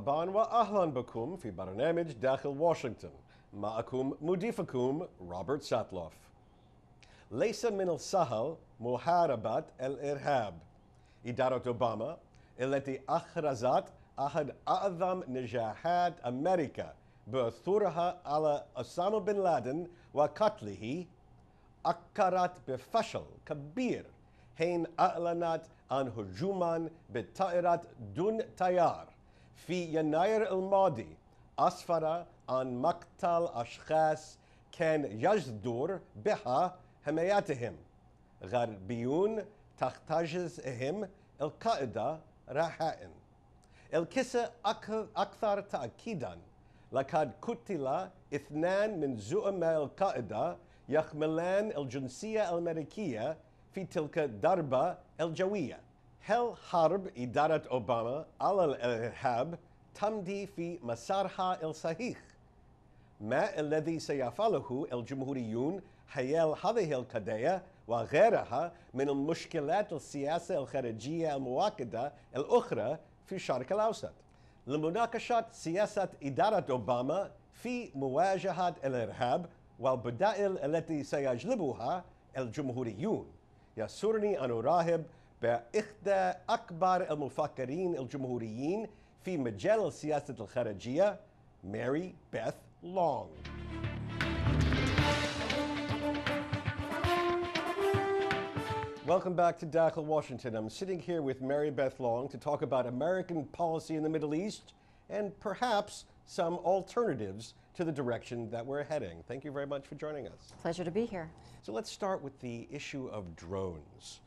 مرحبا وأهلا بكم في برنامج داخل واشنطن. معكم مضيفكم روبرت ساتلوف. ليس من السهل محاربة الإرهاب. إدارة أوباما التي أخرجت أحد أعظم نجاحات أمريكا بعثورها على أسامة بن لادن وقتله أكرت بفشل كبير حين أعلنت عن هجوم بالطائرات دون طيار في يناير الماضي أسفر عن مقتل أشخاص كان يجدر بها حمايتهم. غربيون تحتجزهم القاعدة رهائن. القصة أكثر تأكيدا. لقد قتل 2 من زعماء القاعدة يحملان الجنسية الأمريكية في تلك الضربة الجوية. هل حرب إدارة أوباما على الإرهاب تمضي في مسارها الصحيح؟ ما الذي سيفعله الجمهوريون حيال هذه القضايا وغيرها من المشكلات السياسية الخارجية المعقدة الأخرى في الشرق الأوسط؟ لمناقشة سياسة إدارة أوباما في مواجهة الإرهاب والبدائل التي سيجلبها الجمهوريون، يسرني أن أرحب بإحدى أكبر المفكرين الجمهوريين في مجال السياسة الخارجية، ماري بيث لونغ. Welcome back to Dakhel, Washington. I'm sitting here with Mary Beth Long to talk about American policy in the Middle East and perhaps some alternatives to the direction that we're heading. Thank you very much for joining us. Pleasure to be here. So let's start with the issue of drones.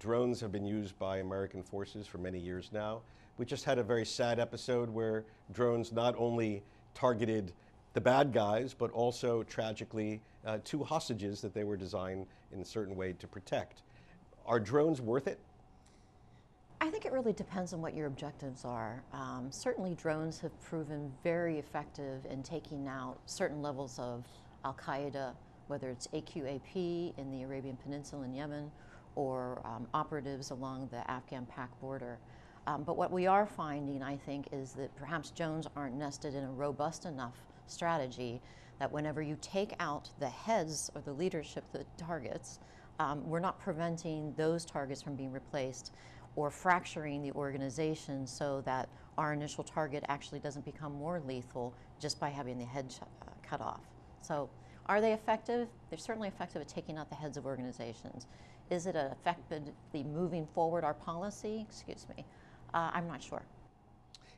Drones have been used by American forces for many years now. We just had a very sad episode where drones not only targeted the bad guys, but also tragically 2 hostages that they were designed in a certain way to protect. Are drones worth it? I think it really depends on what your objectives are. Certainly drones have proven very effective in taking out certain levels of Al-Qaeda, whether it's AQAP in the Arabian Peninsula in Yemen or operatives along the Afghan-Pak border. But what we are finding, I think, is that perhaps drones aren't nested in a robust enough strategy that whenever you take out the heads or the leadership, the targets, we're not preventing those targets from being replaced or fracturing the organization so that our initial target actually doesn't become more lethal just by having the head cut off. So are they effective? They're certainly effective at taking out the heads of organizations. Is it effectively moving forward our policy? Excuse me. I'm not sure.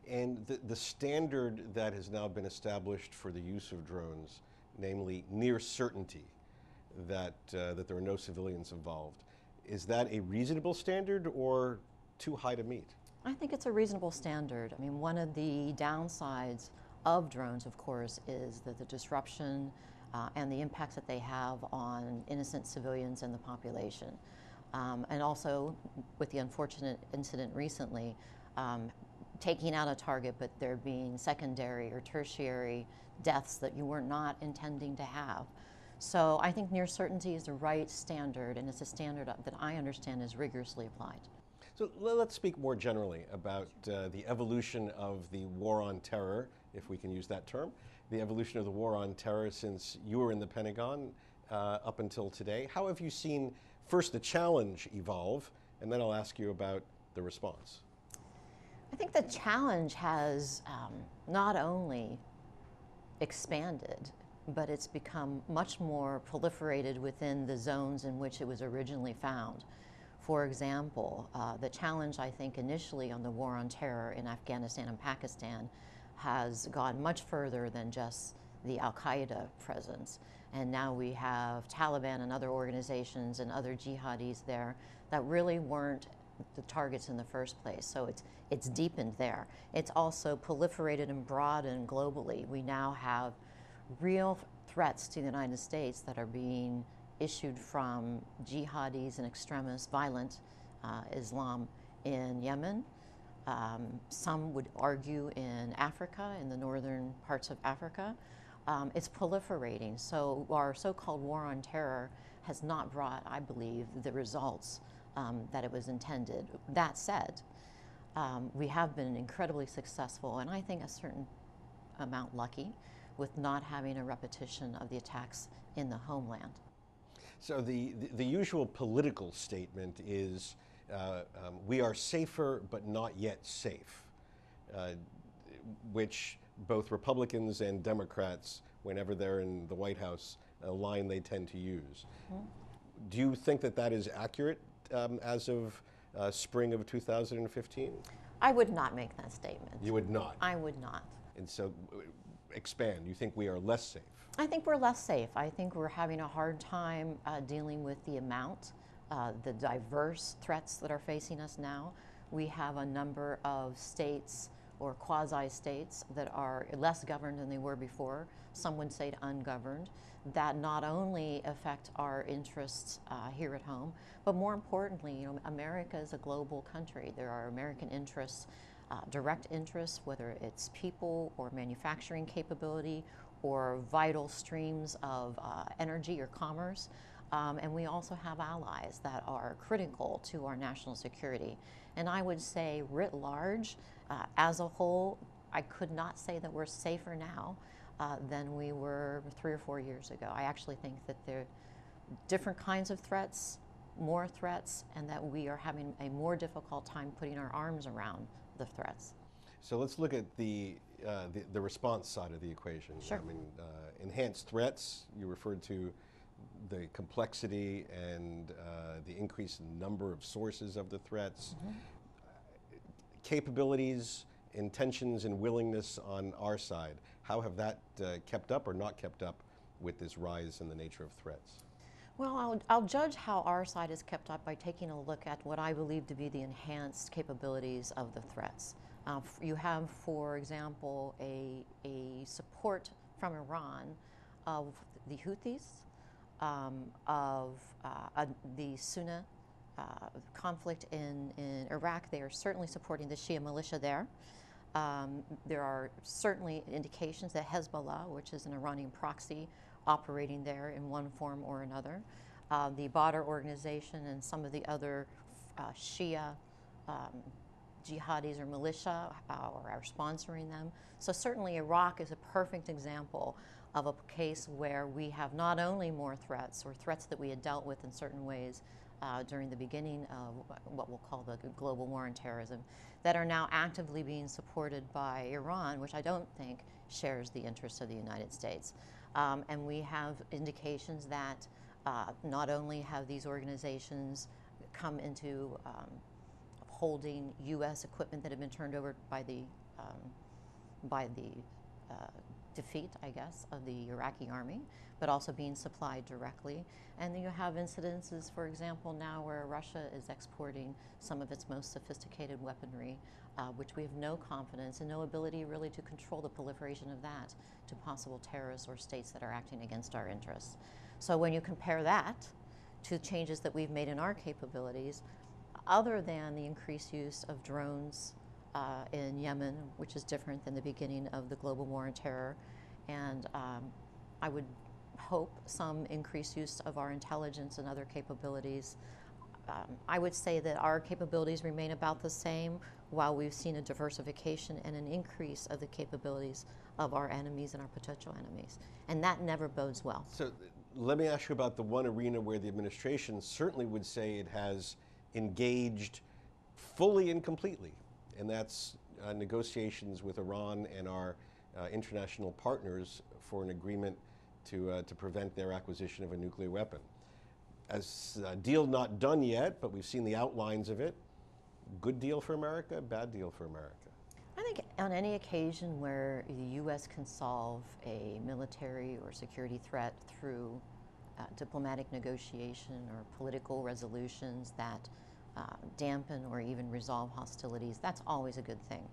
And the standard that has now been established for the use of drones, namely near certainty that there are no civilians involved, is that a reasonable standard or too high to meet? I think it's a reasonable standard. I mean, one of the downsides of drones, of course, is that the disruption and the impacts that they have on innocent civilians and the population. And also, with the unfortunate incident recently, taking out a target, but there being secondary or tertiary deaths that you were not intending to have. So I think near certainty is the right standard, and it's a standard that I understand is rigorously applied. So let's speak more generally about the evolution of the war on terror, if we can use that term, the evolution of the war on terror since you were in the Pentagon up until today. How have you seen first the challenge evolve, and then I'll ask you about the response. I think the challenge has not only expanded, but it's become much more proliferated within the zones in which it was originally found. For example, the challenge, I think, initially on the war on terror in Afghanistan and Pakistan has gone much further than just the Al-Qaeda presence. And now we have Taliban and other organizations and other jihadis there that really weren't the targets in the first place. So it's deepened there. It's also proliferated and broadened globally. We now have real threats to the United States that are being issued from jihadis and extremists, violent Islam in Yemen. Some would argue in Africa, in the northern parts of Africa. It's proliferating. So our so-called war on terror has not brought, I believe, the results that it was intended. That said, We have been incredibly successful, and I think a certain amount lucky, with not having a repetition of the attacks in the homeland. So the usual political statement is we are safer but not yet safe, which both Republicans and Democrats, whenever they're in the White House, a line they tend to use. Mm-hmm. Do you think that that is accurate as of spring of 2015? I would not make that statement. You would not? I would not. And so, expand. You think we are less safe? I think we're less safe. I think we're having a hard time dealing with the amount, the diverse threats that are facing us now. We have a number of states or quasi-states that are less governed than they were before. Some would say ungoverned, that not only affect our interests here at home, but more importantly, you know, America is a global country. There are American interests, direct interests, whether it's people or manufacturing capability or vital streams of energy or commerce. And we also have allies that are critical to our national security. And I would say, writ large, as a whole, I could not say that we're safer now than we were 3 or 4 years ago. I actually think that there are different kinds of threats, more threats, and that we are having a more difficult time putting our arms around the threats. So let's look at the response side of the equation. Sure. I mean, enhanced threats, you referred to the complexity and the increase in number of sources of the threats. Mm-hmm. Capabilities, intentions, and willingness on our side. How have that kept up or not kept up with this rise in the nature of threats? Well, I'll judge how our side is kept up by taking a look at what I believe to be the enhanced capabilities of the threats. You have, for example, a support from Iran of the Houthis, of the Sunni conflict in Iraq. They are certainly supporting the Shia militia there. There are certainly indications that Hezbollah, which is an Iranian proxy, operating there in one form or another. The Badr organization and some of the other Shia jihadis or militia are sponsoring them. So certainly Iraq is a perfect example of a case where we have not only more threats or threats that we had dealt with in certain ways during the beginning of what we'll call the global war on terrorism, that are now actively being supported by Iran, which I don't think shares the interests of the United States. And we have indications that not only have these organizations come into holding U.S. equipment that had been turned over by the defeat, I guess, of the Iraqi army, but also being supplied directly. And then you have incidences, for example, now where Russia is exporting some of its most sophisticated weaponry, which we have no confidence and no ability really to control the proliferation of that to possible terrorists or states that are acting against our interests. So when you compare that to changes that we've made in our capabilities, other than the increased use of drones in Yemen, which is different than the beginning of the global war on terror, and I would hope some increased use of our intelligence and other capabilities. I would say that our capabilities remain about the same, while we've seen a diversification and an increase of the capabilities of our enemies and our potential enemies. And that never bodes well. So let me ask you about the one arena where the administration certainly would say it has engaged fully and completely, and that's negotiations with Iran and our international partners for an agreement to prevent their acquisition of a nuclear weapon. As a deal not done yet, but we've seen the outlines of it. Good deal for America, bad deal for America? I think on any occasion where the U.S. can solve a military or security threat through diplomatic negotiation or political resolutions that dampen or even resolve hostilities, that's always a good thing.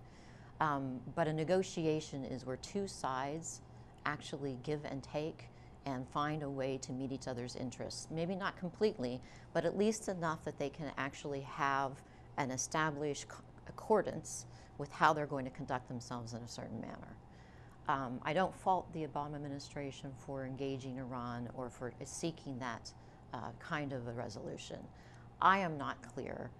But a negotiation is where two sides actually give and take and find a way to meet each other's interests. Maybe not completely, but at least enough that they can actually have an established accordance with how they're going to conduct themselves in a certain manner. I don't fault the Obama administration for engaging Iran or for seeking that kind of a resolution. I am not clear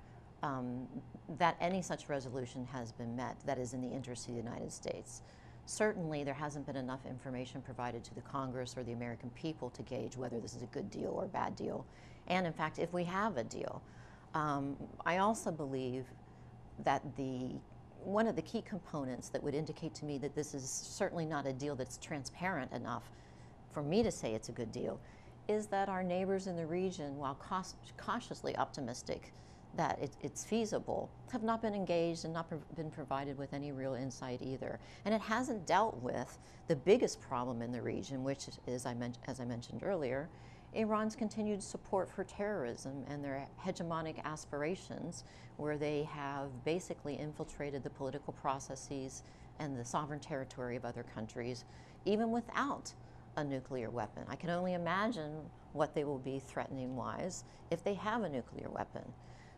that any such resolution has been met that is in the interest of the United States. Certainly, there hasn't been enough information provided to the Congress or the American people to gauge whether this is a good deal or a bad deal. And in fact, if we have a deal, I also believe that one of the key components that would indicate to me that this is certainly not a deal that's transparent enough for me to say it's a good deal is that our neighbors in the region, while cautiously optimistic that it's feasible, have not been engaged and not been provided with any real insight either. And it hasn't dealt with the biggest problem in the region, which is, as I mentioned earlier, Iran's continued support for terrorism and their hegemonic aspirations, where they have basically infiltrated the political processes and the sovereign territory of other countries, even without a nuclear weapon. I can only imagine what they will be threatening-wise if they have a nuclear weapon.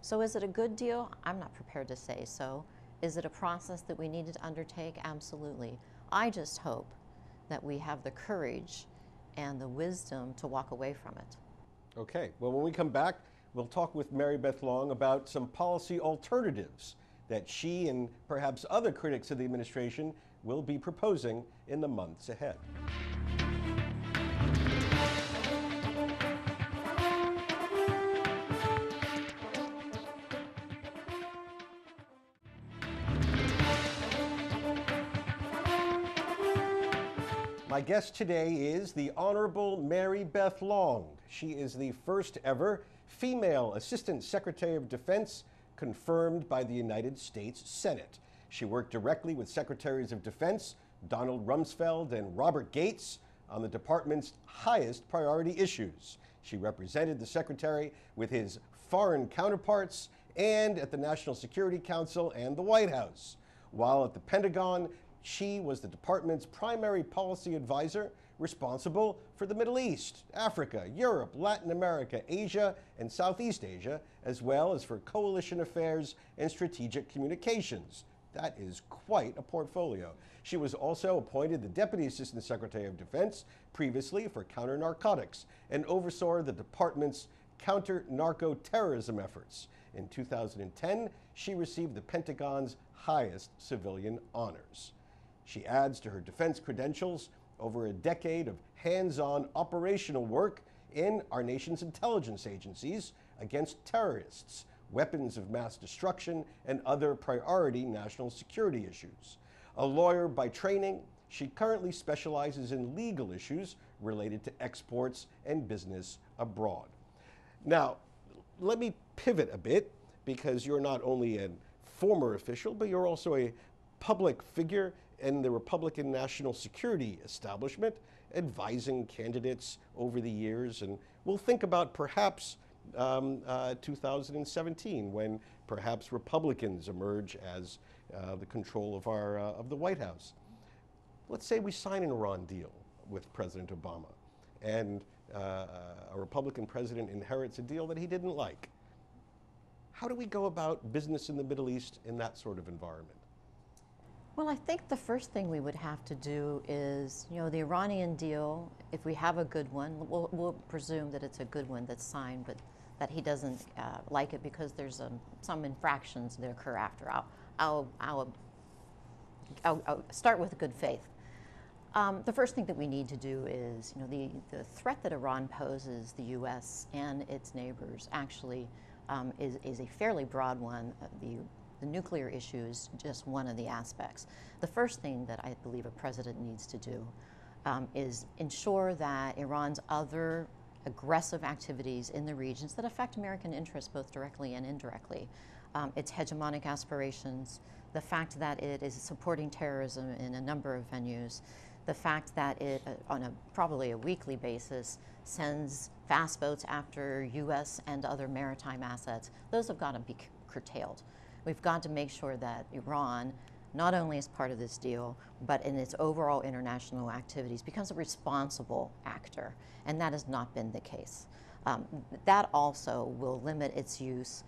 So is it a good deal? I'm not prepared to say so. Is it a process that we needed to undertake? Absolutely. I just hope that we have the courage and the wisdom to walk away from it. Okay, well, when we come back, we'll talk with Mary Beth Long about some policy alternatives that she and perhaps other critics of the administration will be proposing in the months ahead. My guest today is the Honorable Mary Beth Long. She is the first ever female Assistant Secretary of Defense confirmed by the United States Senate. She worked directly with Secretaries of Defense Donald Rumsfeld and Robert Gates on the department's highest priority issues. She represented the Secretary with his foreign counterparts and at the National Security Council and the White House. While at the Pentagon, she was the department's primary policy advisor responsible for the Middle East, Africa, Europe, Latin America, Asia, and Southeast Asia, as well as for coalition affairs and strategic communications. That is quite a portfolio. She was also appointed the Deputy Assistant Secretary of Defense previously for counter-narcotics and oversaw the department's counter-narco-terrorism efforts. In 2010, she received the Pentagon's highest civilian honors. She adds to her defense credentials over a decade of hands-on operational work in our nation's intelligence agencies against terrorists, weapons of mass destruction, and other priority national security issues. A lawyer by training, she currently specializes in legal issues related to exports and business abroad. Now, let me pivot a bit, because you're not only a former official, but you're also a public figure in the Republican national security establishment, advising candidates over the years. And we'll think about perhaps 2017, when perhaps Republicans emerge as the control of the White House. Let's say we sign an Iran deal with President Obama, and a Republican president inherits a deal that he didn't like. How do we go about business in the Middle East in that sort of environment? Well, I think the first thing we would have to do is, the Iranian deal, if we have a good one, we'll presume that it's a good one that's signed, but that he doesn't like it because there's some infractions that occur after. I'll start with good faith. The first thing that we need to do is, the threat that Iran poses the U.S. and its neighbors actually is a fairly broad one. The nuclear issue is just one of the aspects. The first thing that I believe a president needs to do is ensure that Iran's other aggressive activities in the regions that affect American interests both directly and indirectly, its hegemonic aspirations, the fact that it is supporting terrorism in a number of venues, the fact that it, on probably a weekly basis, sends fast boats after U.S. and other maritime assets, those have got to be curtailed. We've got to make sure that Iran, not only as part of this deal, but in its overall international activities, becomes a responsible actor, and that has not been the case. That also will limit its use,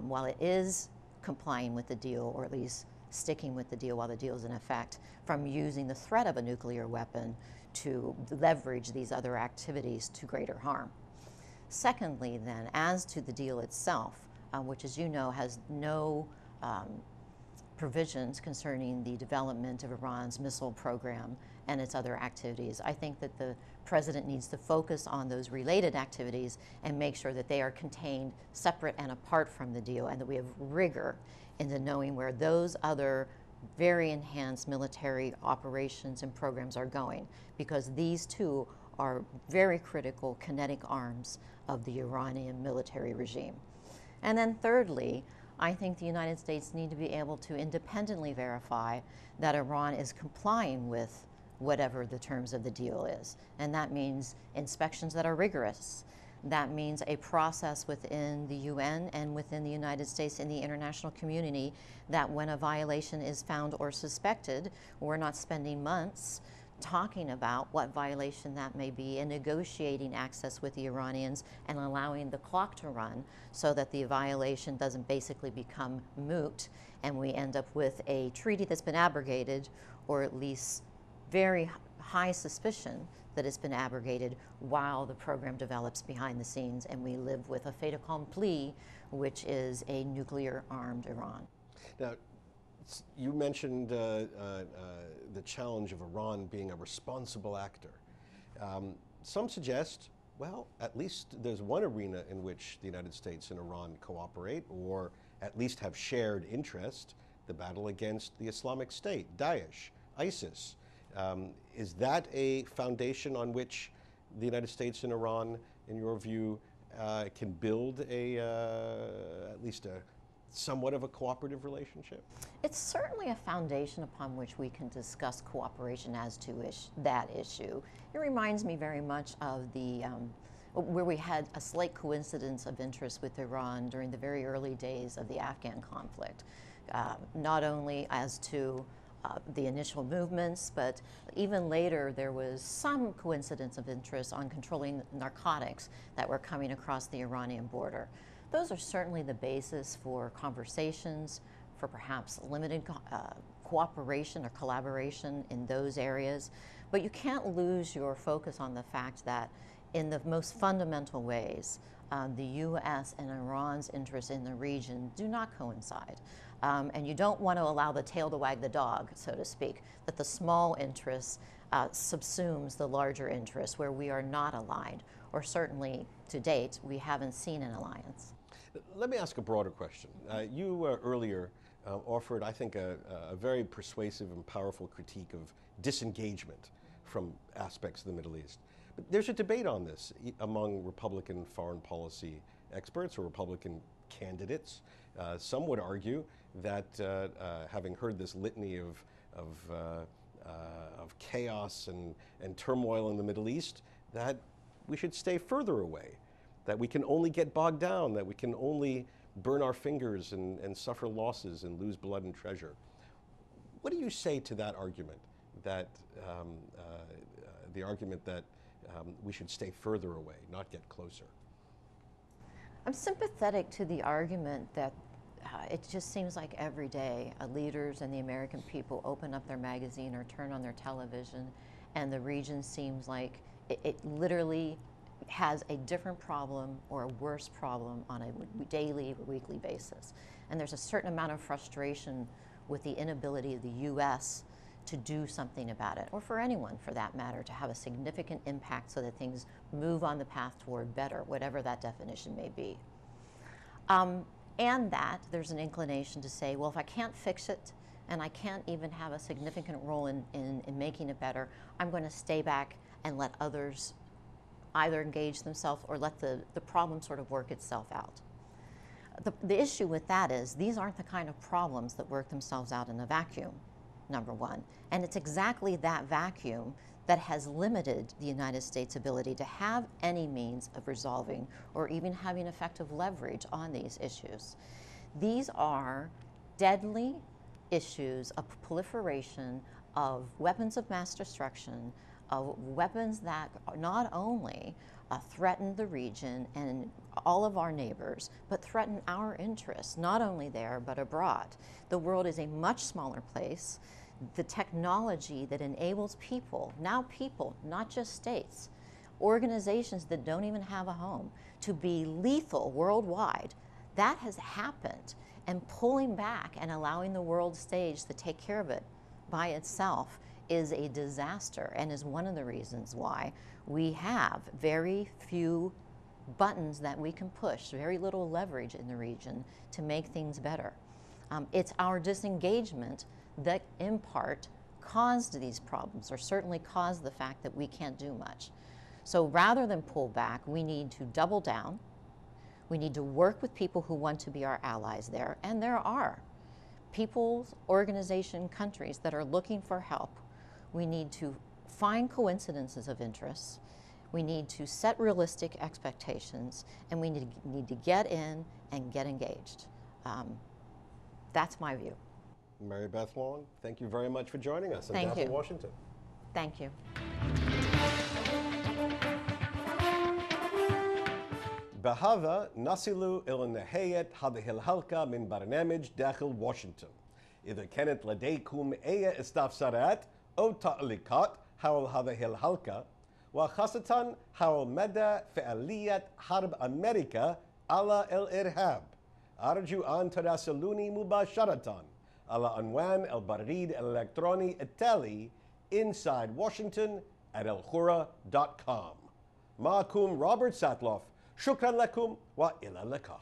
while it is complying with the deal, or at least sticking with the deal while the deal is in effect, from using the threat of a nuclear weapon to leverage these other activities to greater harm. Secondly, then, as to the deal itself, which, as you know, has no provisions concerning the development of Iran's missile program and its other activities. I think that the president needs to focus on those related activities and make sure that they are contained separate and apart from the deal, and that we have rigor into knowing where those other very enhanced military operations and programs are going, because these two are very critical kinetic arms of the Iranian military regime. And then thirdly, I think the United States need to be able to independently verify that Iran is complying with whatever the terms of the deal is. And that means inspections that are rigorous. That means a process within the UN and within the United States and the international community that when a violation is found or suspected, we're not spending months talking about what violation that may be and negotiating access with the Iranians and allowing the clock to run so that the violation doesn't basically become moot and we end up with a treaty that's been abrogated, or at least very high suspicion that it's been abrogated while the program develops behind the scenes and we live with a fait accompli, which is a nuclear-armed Iran. Now, you mentioned the challenge of Iran being a responsible actor. Some suggest, well, at least there's one arena in which the United States and Iran cooperate, or at least have shared interest, the battle against the Islamic State, Daesh, ISIS. Is that a foundation on which the United States and Iran, in your view, can build at least a somewhat of a cooperative relationship? It's certainly a foundation upon which we can discuss cooperation as to that issue. It reminds me very much of the where we had a slight coincidence of interest with Iran during the very early days of the Afghan conflict, not only as to the initial movements, but even later there was some coincidence of interest on controlling narcotics that were coming across the Iranian border. Those are certainly the basis for conversations, for perhaps limited cooperation or collaboration in those areas. But you can't lose your focus on the fact that in the most fundamental ways, the U.S. and Iran's interests in the region do not coincide. And you don't want to allow the tail to wag the dog, so to speak, that the small interest subsumes the larger interest where we are not aligned, or certainly to date, we haven't seen an alliance. Let me ask a broader question. You earlier offered, I think, a very persuasive and powerful critique of disengagement from aspects of the Middle East. But there's a debate on this among Republican foreign policy experts or Republican candidates. Some would argue that, having heard this litany of chaos and turmoil in the Middle East, that we should stay further away, that we can only get bogged down, that we can only burn our fingers and suffer losses and lose blood and treasure. What do you say to that argument, that the argument that we should stay further away, not get closer? I'm sympathetic to the argument that it just seems like every day leaders and the American people open up their magazine or turn on their television and the region seems like it literally has a different problem or a worse problem on a daily or weekly basis. And there's a certain amount of frustration with the inability of the U.S. to do something about it, or for anyone for that matter, to have a significant impact so that things move on the path toward better, whatever that definition may be. And that there's an inclination to say, well, if I can't fix it and I can't even have a significant role in making it better, I'm going to stay back and let others either engage themselves or let the problem sort of work itself out. The issue with that is these aren't the kind of problems that work themselves out in a vacuum, number one. And it's exactly that vacuum that has limited the United States' ability to have any means of resolving or even having effective leverage on these issues. These are deadly issues of proliferation of weapons of mass destruction, of weapons that not only threaten the region and all of our neighbors, but threaten our interests, not only there, but abroad. The world is a much smaller place. The technology that enables people, now people, not just states, organizations that don't even have a home, to be lethal worldwide, that has happened, and pulling back and allowing the world stage to take care of it by itself is a disaster, and is one of the reasons why we have very few buttons that we can push, very little leverage in the region to make things better. It's our disengagement that in part caused these problems, or certainly caused the fact that we can't do much. So rather than pull back, we need to double down. We need to work with people who want to be our allies there, and there are people's organization countries that are looking for help. We need to find coincidences of interest. We need to set realistic expectations, and we need to get in and get engaged. That's my view. Mary Beth Long, thank you very much for joining us in Thank Dakhel, you. Washington. Thank you. بهذا نصل إلى نهاية هذه الحلقة من برنامج داخل واشنطن. إذا كانت لديكم أي استفسارات أو تعليقات حول هذه الحلقة، وخاصة حول مدى فعالية حرب أمريكا على الإرهاب، أرجو أن تراسلوني مباشرة على عنوان البريد الإلكتروني التالي insidewashington@alhurra.com. معكم روبرت ساتلوف، شكرا لكم وإلى اللقاء.